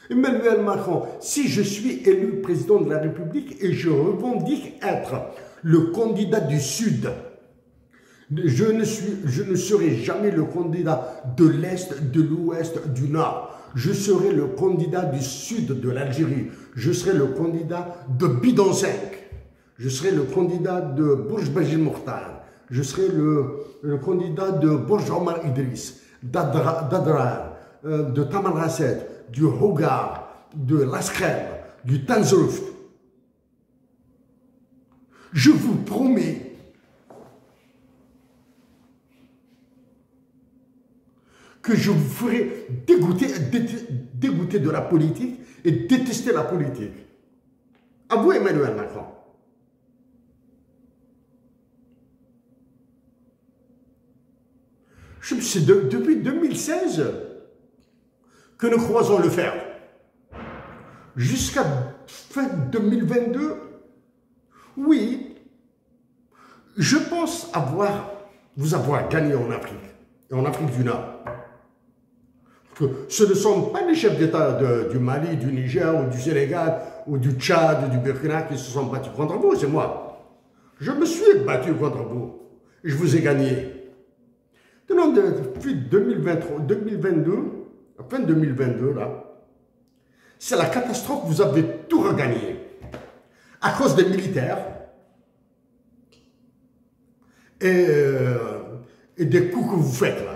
Emmanuel Macron, si je suis élu président de la République et je revendique être le candidat du Sud, je ne serai jamais le candidat de l'Est, de l'Ouest, du Nord. Je serai le candidat du Sud de l'Algérie. Je serai le candidat de Bidon 5. Je serai le candidat de Bourj Bajil Mokhtar. Je serai le candidat de Bourj Omar Idriss, d'Adrar, de Tamanrasset, du Hogar, de l'Askrem, du Tanzruft. Je vous promets que je vous ferai dégoûter de la politique et détester la politique. À vous, Emmanuel Macron. C'est depuis 2016 que nous croisons le fer. Jusqu'à fin 2022, oui, je pense vous avoir gagné en Afrique, et en Afrique du Nord. Que ce ne sont pas les chefs d'État du Mali, du Niger, ou du Sénégal, ou du Tchad, ou du Burkina qui se sont battus contre vous, c'est moi. Je me suis battu contre vous, et je vous ai gagné. Depuis 2023, 2022, fin 2022, là, c'est la catastrophe, vous avez tout regagné. À cause des militaires et des coups que vous faites, là.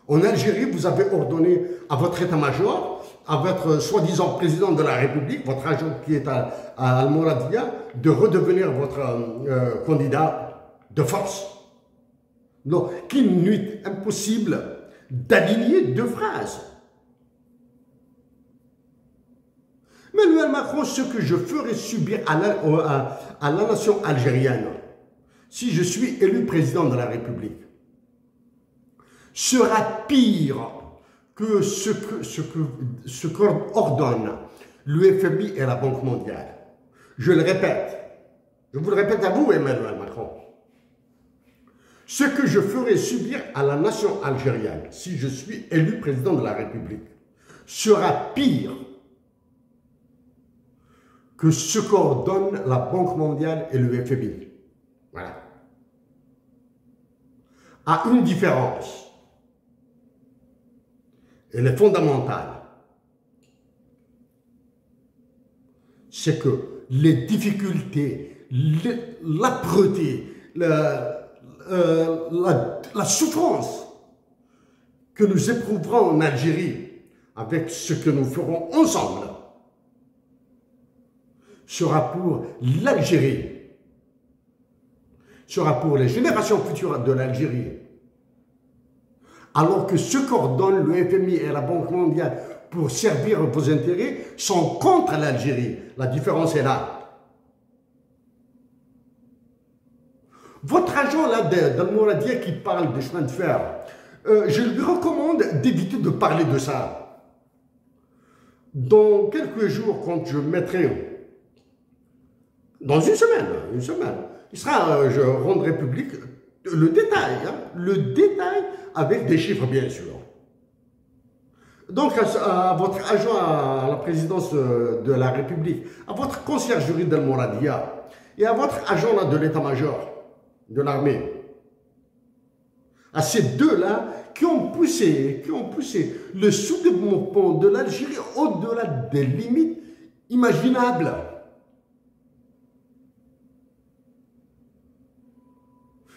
En Algérie, vous avez ordonné à votre état-major, à votre soi-disant président de la République, votre agent qui est à Al-Mouradia, de redevenir votre candidat de force. Donc, qu'une nuit impossible d'aligner deux phrases. Emmanuel Macron, ce que je ferai subir à la nation algérienne, si je suis élu président de la République, sera pire que ce qu'ordonne l'UFMI et la Banque mondiale. Je le répète. Je vous le répète à vous, Emmanuel Macron. Ce que je ferai subir à la nation algérienne, si je suis élu président de la République, sera pire que ce qu'ordonnent la Banque mondiale et l'UFMI. Voilà. À une différence. Elle est fondamentale. C'est que les difficultés, l'âpreté, la souffrance que nous éprouverons en Algérie avec ce que nous ferons ensemble sera pour l'Algérie, sera pour les générations futures de l'Algérie. Alors que ce qu'ordonnent le FMI et la Banque mondiale pour servir vos intérêts sont contre l'Algérie. La différence est là. Votre agent là d'Al-Mouradia qui parle des chemins de fer, je lui recommande d'éviter de parler de ça. Dans quelques jours, quand je mettrai, dans une semaine, il sera, je rendrai public le détail avec des chiffres bien sûr. Donc à votre agent à la présidence de la République, à votre conciergerie d'Al-Mouradia et à votre agent là, de l'état-major de l'armée, à ces deux-là qui ont poussé le sous-développement de l'Algérie au-delà des limites imaginables.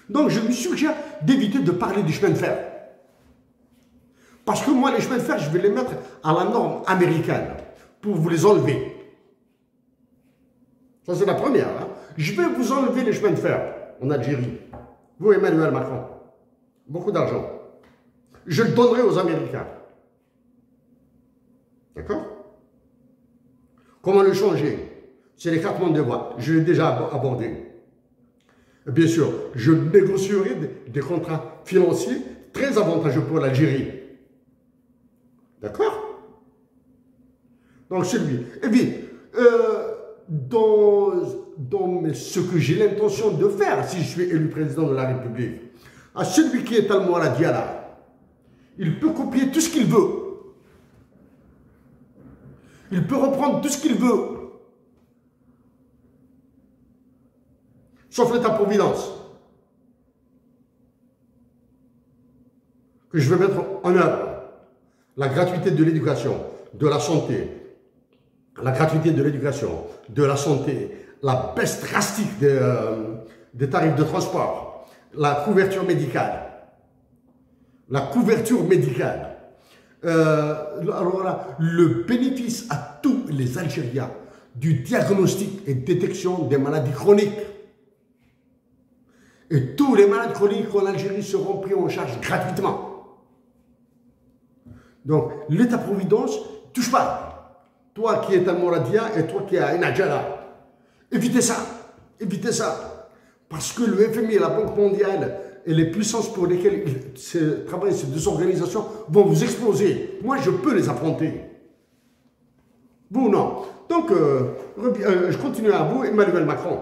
Donc je lui suggère d'éviter de parler du chemin de fer. Parce que moi, les chemins de fer, je vais les mettre à la norme américaine pour vous les enlever. Ça, c'est la première. Hein. Je vais vous enlever les chemins de fer en Algérie. Vous, Emmanuel Macron. Beaucoup d'argent. Je le donnerai aux Américains. D'accord? Comment le changer? C'est l'écartement de voies. Je l'ai déjà abordé. Bien sûr, je négocierai des contrats financiers très avantageux pour l'Algérie. D'accord? Donc c'est lui. Et bien, dans ce que j'ai l'intention de faire, si je suis élu président de la République, à celui qui est Al-Mouradia là, Il peut copier tout ce qu'il veut. Il peut reprendre tout ce qu'il veut. Sauf l'État-providence. Que je vais mettre en œuvre. La gratuité de l'éducation, de la santé. La gratuité de l'éducation, de la santé. La baisse drastique des tarifs de transport. La couverture médicale. La couverture médicale. Alors là, le bénéfice à tous les Algériens du diagnostic et détection des maladies chroniques. Et tous les malades chroniques en Algérie seront pris en charge gratuitement. Donc, l'État-providence, touche pas. Toi qui es un Mouradien et toi qui es un Adjara, évitez ça. Évitez ça. Parce que le FMI et la Banque mondiale et les puissances pour lesquelles travaillent ces deux organisations vont vous exploser. Moi, je peux les affronter. Vous, non. Donc, je continue à vous, Emmanuel Macron.